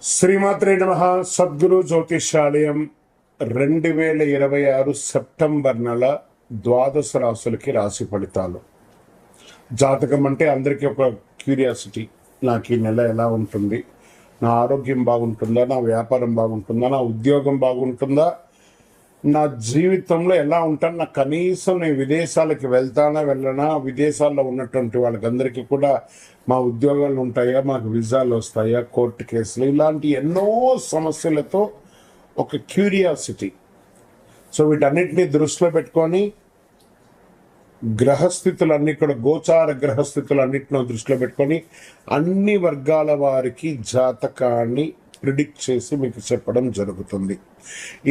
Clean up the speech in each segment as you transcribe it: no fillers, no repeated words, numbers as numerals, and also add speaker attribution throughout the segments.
Speaker 1: శ్రీమాత్రే నమః. సద్గురు జ్యోతిష్యాలయం 2026 సెప్టెంబర్ నెల ద్వాదశ రాశులకి రాశి ఫలితాలు. జాతకం అంటే అందరికీ ఒక క్యూరియాసిటీ. నాకు ఈ నెల ఎలా ఉంటుంది, నా ఆరోగ్యం బాగుంటుందా, నా వ్యాపారం బాగుంటుందా, నా ఉద్యోగం బాగుంటుందా, నా జీవితంలో ఎలా ఉంటాను, నా కనీసం నేను విదేశాలకు వెళ్తానా వెళ్ళనా, విదేశాల్లో ఉన్నటువంటి వాళ్ళకందరికీ కూడా మా ఉద్యోగాలు ఉంటాయా, మాకు వీసాలు వస్తాయా, కోర్టు కేసులు, ఇలాంటి ఎన్నో సమస్యలతో ఒక క్యూరియాసిటీ. సో వీటన్నిటిని దృష్టిలో పెట్టుకొని గ్రహస్థితులన్నీ కూడా గోచార గ్రహస్థితులన్నింటినీ దృష్టిలో పెట్టుకొని అన్ని వర్గాల వారికి జాతకాన్ని ప్రిడిక్ట్ చేసి మీకు చెప్పడం జరుగుతుంది.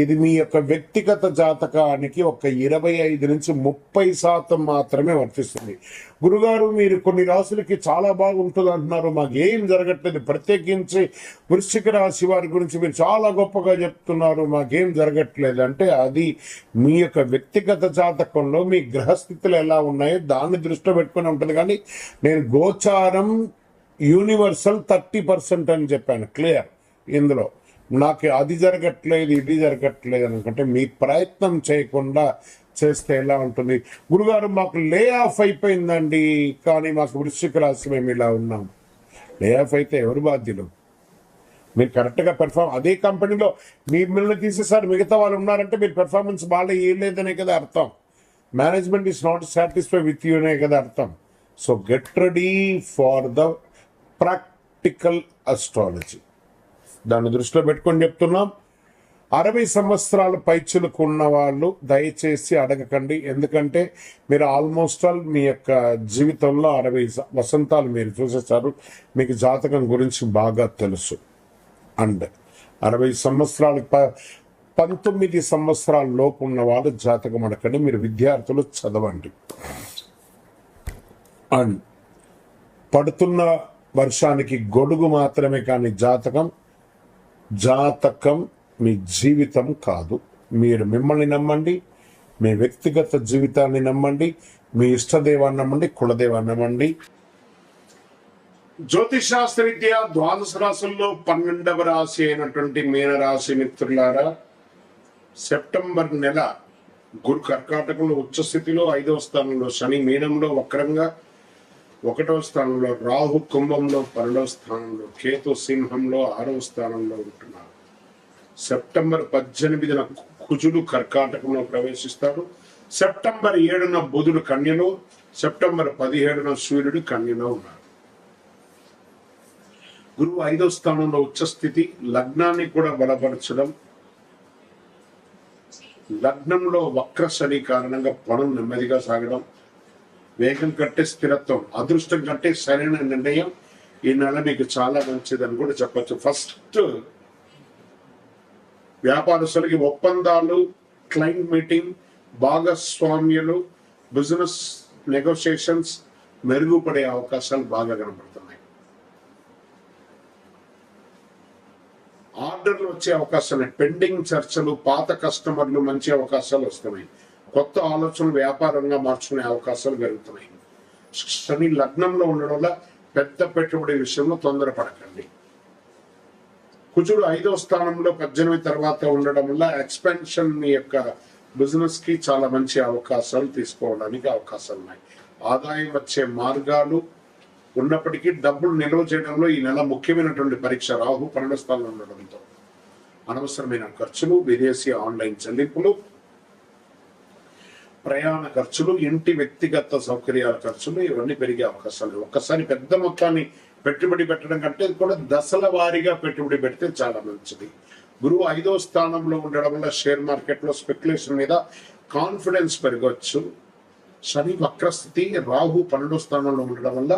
Speaker 1: ఇది మీ యొక్క వ్యక్తిగత జాతకానికి ఒక 25 నుంచి 30% మాత్రమే వర్తిస్తుంది. గురుగారు, మీరు కొన్ని రాశులకి చాలా బాగుంటుంది అంటున్నారు, మాకు ఏం జరగట్లేదు, ప్రత్యేకించి వృశ్చిక రాశి వారి గురించి మీరు చాలా గొప్పగా చెప్తున్నారు, మాకేం జరగట్లేదు అంటే అది మీ యొక్క వ్యక్తిగత జాతకంలో మీ గ్రహస్థితులు ఎలా ఉన్నాయో దాన్ని దృష్టిలో పెట్టుకుని ఉంటుంది. కానీ నేను గోచారం యూనివర్సల్ 30% అని చెప్పాను, క్లియర్. ఇందులో నాకు అది జరగట్లేదు ఇది జరగట్లేదు అనుకుంటే మీ ప్రయత్నం చేయకుండా చేస్తే ఎలా ఉంటుంది? గురుగారు, మాకు లే ఆఫ్ అయిపోయిందండి, కానీ మాకు వృశ్చిక రాశి మేము ఇలా ఉన్నాం. లే ఆఫ్ అయితే ఎవరు బాధ్యులు? మీరు కరెక్ట్గా అదే కంపెనీలో మిమ్మల్ని తీసేసారి మిగతా వాళ్ళు ఉన్నారంటే మీరు పెర్ఫార్మెన్స్ బాగా ఇవ్వలేదనే కదా అర్థం. Management is not satisfy with you అనే కదా అర్థం. So get ready for the practical astrology. దాన్ని దృష్టిలో పెట్టుకొని చెప్తున్నాం. 60 సంవత్సరాల పైచులకు ఉన్న వాళ్ళు దయచేసి అడగకండి, ఎందుకంటే మీరు ఆల్మోస్ట్ ఆల్ మీ యొక్క జీవితంలో 60 వసంతాలు మీరు చూసేసారు, మీకు జాతకం గురించి బాగా తెలుసు. అండ్ 60 సంవత్సరాలు 19 సంవత్సరాల లోపు ఉన్న వాళ్ళు జాతకం అడగండి. మీరు విద్యార్థులు చదవండి. అండ్ పడుతున్న వర్షానికి గొడుగు మాత్రమే, కానీ జాతకం మీ జీవితం కాదు. మీరు మిమ్మల్ని నమ్మండి, మీ వ్యక్తిగత జీవితాన్ని నమ్మండి, మీ ఇష్టదేవాన్ని నమ్మండి, కులదేవాన్ని నమ్మండి. జ్యోతిషాస్త్రరీత్యా ద్వాదశ రాశుల్లో 12వ రాశి అయినటువంటి మీనరాశి మిత్రులారా, సెప్టెంబర్ నెల గురు కర్కాటకంలో ఉచ్చస్థితిలో, 5వ స్థానంలో శని మీనంలో వక్రంగా, 1వ స్థానంలో రాహు కుంభంలో, 12వ స్థానంలో కేతు సింహంలో, 6వ స్థానంలో ఉంటున్నారు. సెప్టెంబర్ 18న కుజుడు కర్కాటకంలో ప్రవేశిస్తాడు. సెప్టెంబర్ 7న బుధుడు కన్యలో, సెప్టెంబర్ 17న సూర్యుడు కన్యలో ఉన్నారు. గురువు 5వ స్థానంలో ఉచ్చస్థితి, లగ్నాన్ని కూడా బలపరచడం, లగ్నంలో వక్ర శని కారణంగా పనులు నెమ్మదిగా సాగడం, వేగం కంటే స్థిరత్వం, అదృష్టం కంటే సరైన నిర్ణయం ఈ నెల మీకు చాలా మంచిదని కూడా చెప్పచ్చు. ఫస్ట్ వ్యాపారస్తులకి ఒప్పందాలు, క్లయింట్ మీటింగ్, భాగస్వామ్యులు, బిజినెస్ నెగోషియేషన్స్ మెరుగుపడే అవకాశాలు బాగా కనబడుతున్నాయి. ఆర్డర్లు వచ్చే అవకాశాలు, పెండింగ్ చర్చలు, పాత కస్టమర్లు మంచి అవకాశాలు వస్తున్నాయి. కొత్త ఆలోచనలు వ్యాపారంగా మార్చుకునే అవకాశాలు పెరుగుతున్నాయి. శని లగ్నంలో ఉండడం వల్ల పెద్ద పెట్టుబడి విషయంలో తొందరపడకండి. కుజుడు 5వ స్థానంలో 18 తర్వాత ఉండడం వల్ల ఎక్స్పెన్షన్ మీ యొక్క బిజినెస్ కి చాలా మంచి అవకాశాలు తీసుకోవడానికి అవకాశాలు ఉన్నాయి. ఆదాయం వచ్చే మార్గాలు ఉన్నప్పటికీ డబ్బులు నిల్వ చేయడంలో ఈ నెల ముఖ్యమైనటువంటి పరీక్ష. రాహు 12వ స్థానంలో ఉండడంతో అనవసరమైన ఖర్చులు, విదేశీ ఆన్లైన్ చెల్లింపులు, ప్రయాణ ఖర్చులు, ఇంటి వ్యక్తిగత సౌకర్యాల ఖర్చులు, ఇవన్నీ పెరిగే అవకాశాలు. ఒక్కసారి పెద్ద మొత్తాన్ని పెట్టుబడి పెట్టడం కంటే కూడా దశల వారీగా పెట్టుబడి పెడితే చాలా మంచిది. గురువు 5వ స్థానంలో ఉండడం వల్ల షేర్ మార్కెట్ లో స్పెక్యులేషన్ మీద కాన్ఫిడెన్స్ పెరగవచ్చు. శని వక్రస్థితి, రాహు 12వ స్థానంలో ఉండడం వల్ల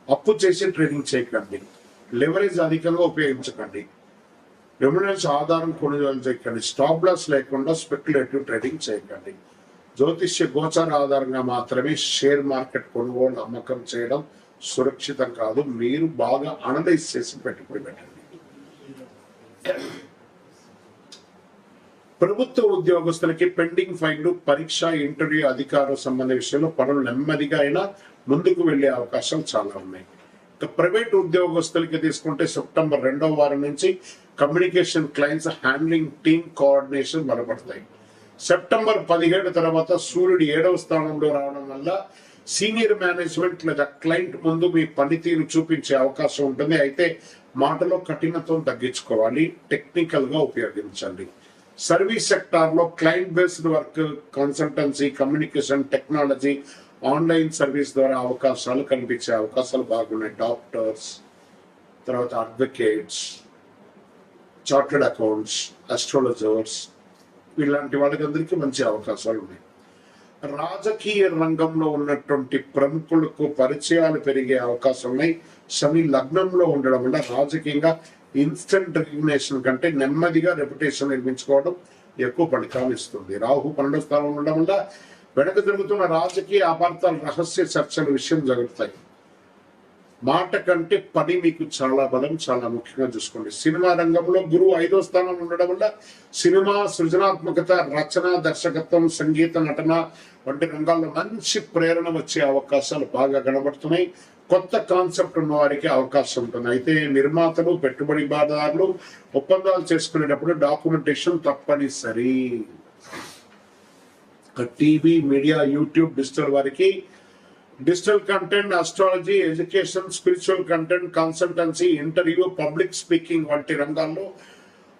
Speaker 1: అప్పు చేసి ట్రేడింగ్ చేయకండి, లెవరేజ్ అధికంగా ఉపయోగించకండి, రెమ్యునరెన్స్ ఆధారం కొనుగోలు చేయకండి, స్టాప్ లాస్ లేకుండా స్పెక్యులేటివ్ ట్రేడింగ్ చేయకండి. జ్యోతిష్య గోచార ఆధారంగా మాత్రమే షేర్ మార్కెట్ కొనుగోలు అమ్మకం చేయడం సురక్షితం కాదు. మీరు బాగా అనలైజ్ చేసి పెట్టుబడి పెట్టండి. ప్రభుత్వ ఉద్యోగస్తులకి పెండింగ్ ఫైళ్లు, పరీక్ష, ఇంటర్వ్యూ, అధికార సంబంధ విషయంలో పనులు నెమ్మదిగా అయినా ముందుకు వెళ్లే అవకాశాలు చాలా ఉన్నాయి. ఇక ప్రైవేట్ ఉద్యోగస్తులకి తీసుకుంటే సెప్టెంబర్ 2వ వారం నుంచి communication, clients handling, team coordination బలపడతాయి. సెప్టెంబర్ 17 తర్వాత సూర్యుడు 7వ స్థానంలో రావడం వల్ల సీనియర్ మేనేజ్మెంట్ లేదా క్లయింట్ ముందు మీ పనితీరు చూపించే అవకాశం ఉంటుంది. అయితే మాటలో కఠినత్వం తగ్గించుకోవాలి, టెక్నికల్ గా ఉపయోగించండి. సర్వీస్ సెక్టార్ లో client based work, consultancy, communication, technology, online service ద్వారా అవకాశాలు కనిపించే అవకాశాలు బాగున్నాయి. డాక్టర్స్, తర్వాత అడ్వకేట్స్, చార్టెడ్ అకౌంట్స్, అస్ట్రాలజర్స్, ఇలాంటి వాళ్ళకందరికీ మంచి అవకాశాలు ఉన్నాయి. రాజకీయ రంగంలో ఉన్నటువంటి ప్రముఖులకు పరిచయాలు పెరిగే అవకాశం ఉన్నాయి. శని లగ్నంలో ఉండడం వల్ల రాజకీయంగా ఇన్స్టెంట్ రికగ్నేషన్ కంటే నెమ్మదిగా రెప్యుటేషన్ నిర్మించుకోవడం ఎక్కువ ఫలితాలు ఇస్తుంది. రాహు 12వ స్థానంలో ఉండడం వల్ల వెనక జరుగుతున్న రాజకీయ అపార్థాలు, రహస్య చర్చల విషయం జరుగుతాయి. మాట కంటే పని మీకు చాలా బలం, చాలా ముఖ్యంగా చూసుకోండి. సినిమా రంగంలో గురువు 5వ స్థానంలో ఉండడం వల్ల సినిమా సృజనాత్మకత, రచన, దర్శకత్వం, సంగీత, నటన వంటి రంగాల్లో మంచి ప్రేరణ వచ్చే అవకాశాలు బాగా కనబడుతున్నాయి. కొత్త కాన్సెప్ట్ ఉన్న వారికి అవకాశం ఉంటుంది. అయితే నిర్మాతలు, పెట్టుబడిదారులు ఒప్పందాలు చేసుకునేటప్పుడు డాక్యుమెంటేషన్ తప్పనిసరి. టీవీ, మీడియా, యూట్యూబ్, డిజిటల్ వారికి digital content, astrology, education, spiritual content, consultancy, interview, public speaking వంటి రంగాల్లో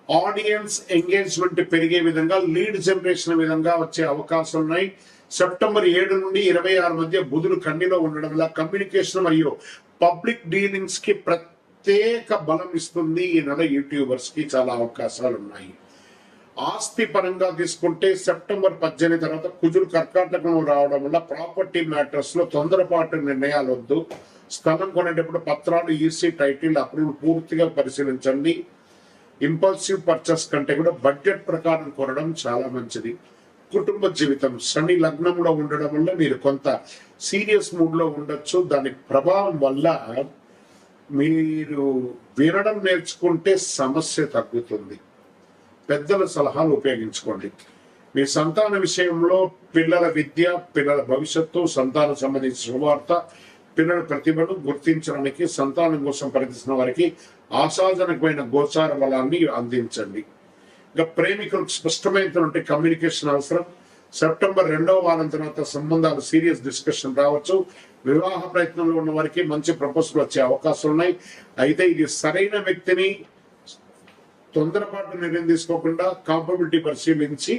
Speaker 1: ఆడియన్స్ ఎంగేజ్మెంట్ పెరిగే విధంగా, లీడ్ జనరేషన్ విధంగా వచ్చే అవకాశాలు ఉన్నాయి. సెప్టెంబర్ 7 నుండి 26 మధ్య బుధుడు కన్నిలో ఉండడం వల్ల కమ్యూనికేషన్ మరియు పబ్లిక్ డీలింగ్స్ కి ప్రత్యేక బలం ఇస్తుంది. ఈ నెల యూట్యూబర్స్ కి చాలా అవకాశాలు ఉన్నాయి. ఆస్తి పరంగా తీసుకుంటే సెప్టెంబర్ 18 తర్వాత కుజుడు కర్కాటకంలో రావడం వల్ల ప్రాపర్టీ మ్యాటర్స్ లో తొందరపాటు నిర్ణయాలు వద్దు. స్థలం కొనేటప్పుడు పత్రాలు, ఈసీ, టైటిల్ అప్రూవల్ పూర్తిగా పరిశీలించండి. ఇంపల్సివ్ పర్చేస్ కంటే కూడా బడ్జెట్ ప్రకారం కొనడం చాలా మంచిది. కుటుంబ జీవితం శని లగ్నంలో ఉండడం వల్ల మీరు కొంత సీరియస్ మూడ్ లో ఉండొచ్చు. దాని ప్రభావం వల్ల మీరు వినడం నేర్చుకుంటే సమస్య తగ్గుతుంది. పెద్దల సలహాలు ఉపయోగించుకోండి. మీ సంతాన విషయంలో పిల్లల విద్య, పిల్లల భవిష్యత్తు, సంతానం సంబంధించిన శుభవార్త, పిల్లల ప్రతిభను గుర్తించడానికి సంతానం కోసం ప్రయత్నిస్తున్న వారికి ఆశాజనకమైన గోచార బలాన్ని అందించండి. ఇంకా ప్రేమికులకు స్పష్టమైనటువంటి కమ్యూనికేషన్ అవసరం. సెప్టెంబర్ 2వ వారం తర్వాత సంబంధాలు సీరియస్ డిస్కషన్ రావచ్చు. వివాహ ప్రయత్నంలో ఉన్న వారికి మంచి ప్రపోజల్ వచ్చే అవకాశాలు ఉన్నాయి. అయితే ఇది సరైన వ్యక్తిని తొందరపాటు నిర్ణయం తీసుకోకుండా కాంపబిలిటీ పరిశీలించి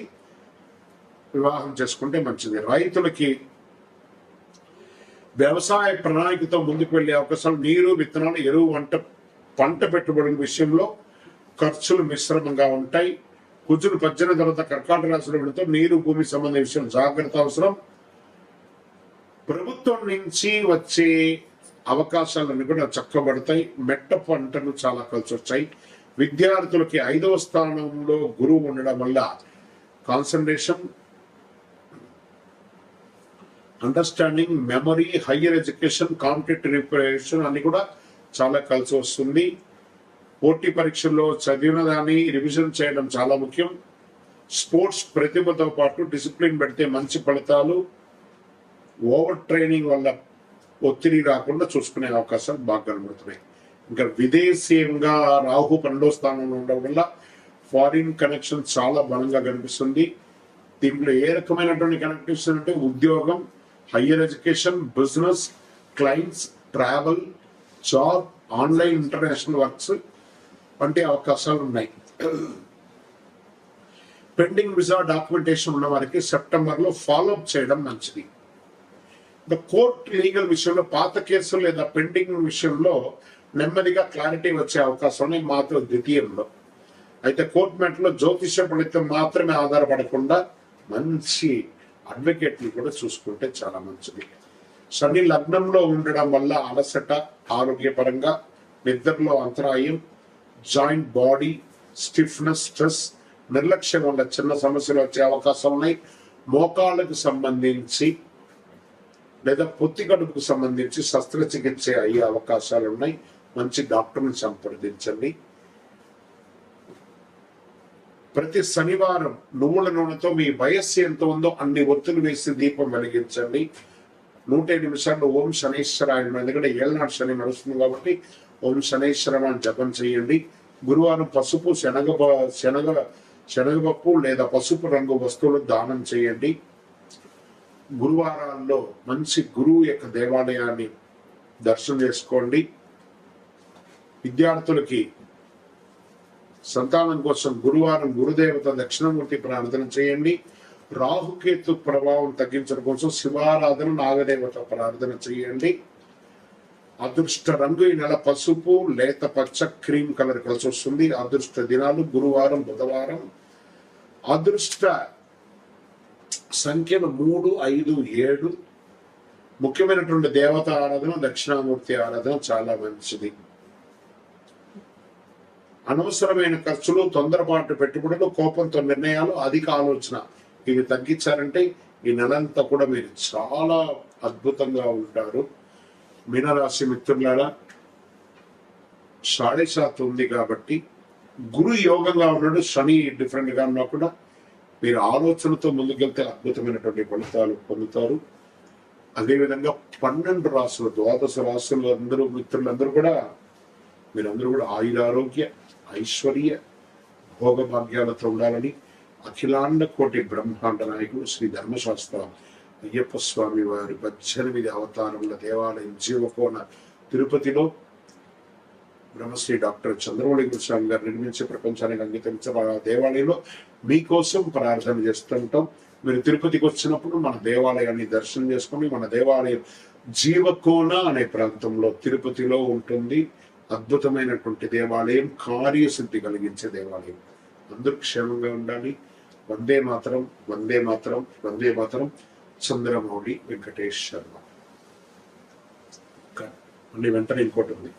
Speaker 1: వివాహం చేసుకుంటే మంచిది. రైతులకి వ్యవసాయ ప్రణాళికతో ముందుకు వెళ్లే అవకాశాలు. నీరు, విత్తనాలు, ఎరువు, పంట పెట్టుబడుల విషయంలో ఖర్చులు మిశ్రమంగా ఉంటాయి. కుజుడు 18 తర్వాత కర్కాటక రాశిలో వెళుతూ నీరు, భూమి సంబంధించిన విషయం జాగ్రత్త అవసరం. ప్రభుత్వం నుంచి వచ్చే అవకాశాలన్నీ కూడా చక్కబడతాయి. మెట్ట పంటలు చాలా కలిసి వచ్చాయి. విద్యార్థులకి 5వ స్థానంలో గురువు ఉండడం వల్ల concentration, understanding, memory, higher education, competitive preparation అన్ని కూడా చాలా కలిసి వస్తుంది. పోటీ పరీక్షల్లో చదివిన దాన్ని రివిజన్ చేయడం చాలా ముఖ్యం. స్పోర్ట్స్ ప్రతిభతో పాటు డిసిప్లిన్ పెడితే మంచి ఫలితాలు. ఓవర్ ట్రైనింగ్ వల్ల ఒత్తిడి రాకుండా చూసుకునే అవకాశాలు బాగా కనబడుతున్నాయి. ఇంకా విదేశీయంగా రాహు 12వ స్థానంలో ఉండడం వల్ల ఫారిన్ కనెక్షన్ చాలా బలంగా కనిపిస్తుంది. దీంట్లో ఏ రకమైనటువంటి కనెక్టివ్స్ అంటే ఉద్యోగం, higher education, business, clients, travel, job, online international works వంటి అవకాశాలు ఉన్నాయి. పెండింగ్ వీసా డాక్యుమెంటేషన్ ఉన్న వారికి సెప్టెంబర్లో ఫాలోఅప్ చేయడం మంచిది. కోర్ట్ లీగల్ విషయంలో పాత కేసులు లేదా పెండింగ్ విషయంలో నెమ్మదిగా క్లారిటీ వచ్చే అవకాశం ఉన్నాయి. మాత్రం ద్వితీయంలో అయితే కోర్ట్ మ్యాటర్లో జ్యోతిష ఫలితం మాత్రమే ఆధారపడకుండా మంచి అడ్వకేట్ని కూడా చూసుకుంటే చాలా మంచిది. శని లగ్నంలో ఉండడం వల్ల అలసట, ఆరోగ్యపరంగా నిద్రలో అంతరాయం, జాయింట్ బాడీ స్టిఫ్నెస్, స్ట్రెస్, నిర్లక్ష్యం వల్ల చిన్న సమస్యలు వచ్చే అవకాశం ఉన్నాయి. మోకాళ్ళకు సంబంధించి లేదా పొత్తి కడుపుకు సంబంధించి శస్త్రచికిత్స అయ్యే అవకాశాలు ఉన్నాయి. మంచి డాక్టర్ని సంప్రదించండి. ప్రతి శనివారం నువ్వుల నూనెతో మీ వయస్సు ఎంత ఉందో అన్ని ఒత్తులు వేసి దీపం వెలిగించండి. 105 నిమిషాల్లో ఓం శనైశ్వరాయ, ఎందుకంటే ఏళ్ళనాడు శని నడుస్తుంది కాబట్టి ఓం శనైశ్వరం అని జపం చేయండి. గురువారం పసుపు శనగపప్పు లేదా పసుపు రంగు వస్తువులు దానం చేయండి. గురువారాల్లో మంచి గురువు యొక్క దేవాలయాన్ని దర్శనం చేసుకోండి. విద్యార్థులకి సంతానం కోసం గురువారం గురుదేవత దక్షిణమూర్తి ప్రార్థన చేయండి. రాహుకేతు ప్రభావం తగ్గించడం కోసం శివారాధన, నాగదేవత ప్రార్థన చేయండి. అదృష్ట రంగు ఈ నెల పసుపు, లేత పచ్చ, క్రీమ్ కలర్ కలిసి వస్తుంది. అదృష్ట దినాలు గురువారం, బుధవారం. అదృష్ట సంఖ్యలు 3, 5, 7. ముఖ్యమైనటువంటి దేవత ఆరాధన, దక్షిణామూర్తి ఆరాధన చాలా మంచిది. అనవసరమైన ఖర్చులు, తొందరపాటు పెట్టుబడులు, కోపంతో నిర్ణయాలు, అధిక ఆలోచన ఇవి తగ్గించారంటే ఈ నెలంతా కూడా మీరు చాలా అద్భుతంగా ఉంటారు. మీనరాశి మిత్రులారా, 7.5 ఉంది కాబట్టి గురు యోగంగా ఉన్నాడు, శని డిఫరెంట్ గా ఉన్నా కూడా మీరు ఆలోచనతో ముందుకెళ్తే అద్భుతమైనటువంటి ఫలితాలు పొందుతారు. అదేవిధంగా 12 రాసులు, 12 రాసులు అందరూ మిత్రులందరూ కూడా మీరందరూ కూడా ఆయురారోగ్య, ఐశ్వర్య, భోగభాగ్యాలతో ఉండాలని అఖిలాండ కోటి బ్రహ్మాండ నాయకుడు శ్రీ ధర్మశాస్త్ర అయ్యప్ప స్వామి వారి 18 అవతారముల దేవాలయం జీవకోన తిరుపతిలో బ్రహ్మశ్రీ డాక్టర్ చంద్రమౌళి గురుస్వామి గారు నిర్మించే ప్రపంచానికి అంగీకరించిన దేవాలయంలో మీకోసం ప్రార్థన చేస్తుంటాం. మీరు తిరుపతికి వచ్చినప్పుడు మన దేవాలయాన్ని దర్శనం చేసుకుని, మన దేవాలయం జీవకోన అనే ప్రాంతంలో తిరుపతిలో ఉంటుంది. అద్భుతమైనటువంటి దేవాలయం, కార్యసిద్ధి కలిగించే దేవాలయం. అందరూ క్షేమంగా ఉండాలి. వందే మాతరం, వందే మాతరం, వందే మాతరం. చంద్రమౌళి వెంకటేష్ శర్మ. మళ్ళీ వెంటనే ఇంకోటి ఉంది.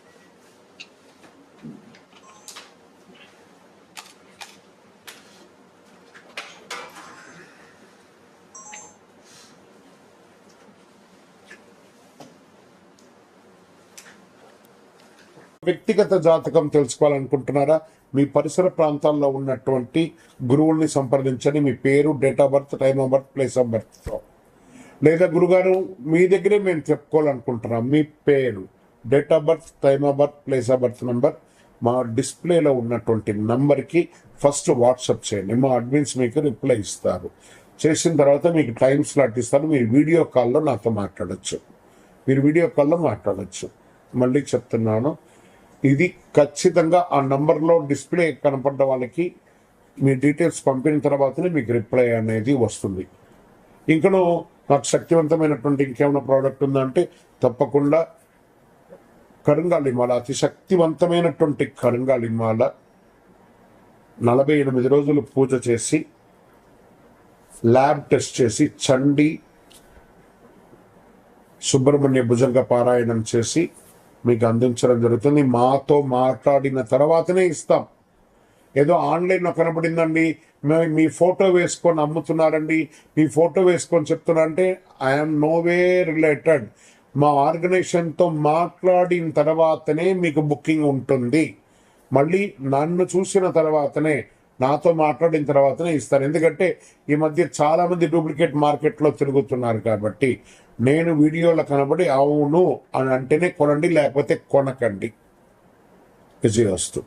Speaker 1: వ్యక్తిగత జాతకం తెలుసుకోవాలనుకుంటున్నారా? మీ పరిసర ప్రాంతాల్లో ఉన్నటువంటి గురువుల్ని సంప్రదించండి. మీ పేరు, date of birth, time of birth, place of బర్త్తో. లేదా గురుగారు మీ దగ్గరే మేము చెప్పుకోవాలనుకుంటున్నాం, మీ పేరు, date of birth, time of birth, place of birth number మా డిస్ప్లేలో ఉన్నటువంటి నంబర్కి ఫస్ట్ వాట్సాప్ చేయండి. మా అడ్మిన్స్ మీకు రిప్లై ఇస్తారు. చేసిన తర్వాత మీకు టైం స్లాట్ ఇస్తారు. మీరు వీడియో కాల్లో నాతో మాట్లాడచ్చు. మళ్ళీ చెప్తున్నాను, ఇది ఖచ్చితంగా ఆ నంబర్లో డిస్ప్లే కనపడ్డ వాళ్ళకి మీ డీటెయిల్స్ పంపిన తర్వాతనే మీకు రిప్లై అనేది వస్తుంది. ఇంకనూ నాకు శక్తివంతమైనటువంటి ఇంకేమైనా ప్రోడక్ట్ ఉందంటే తప్పకుండా కరుంగాలిమాల, అతి శక్తివంతమైనటువంటి కరుంగాలిమాల 48 రోజులు పూజ చేసి, ల్యాబ్ టెస్ట్ చేసి, చండీ సుబ్రహ్మణ్య భుజంగ పారాయణం చేసి మీకు అందించడం జరుగుతుంది. మాతో మాట్లాడిన తర్వాతనే ఇస్తాం. ఏదో ఆన్లైన్లో కనబడిందండి, మీ ఫోటో వేసుకొని అమ్ముతున్నారండి, మీ ఫోటో వేసుకొని చెప్తున్నారంటే ఐఎమ్ నోవే రిలేటెడ్. మా ఆర్గనైజేషన్తో మాట్లాడిన తర్వాతనే మీకు బుకింగ్ ఉంటుంది. మళ్ళీ నన్ను చూసిన తర్వాతనే, నాతో మాట్లాడిన తర్వాతనే ఇస్తాను. ఎందుకంటే ఈ మధ్య చాలా మంది డూప్లికేట్ మార్కెట్లో తిరుగుతున్నారు కాబట్టి నేను వీడియోలో కనబడి అవును అని అంటేనే కొనండి, లేకపోతే కొనకండి. విజయవస్తు.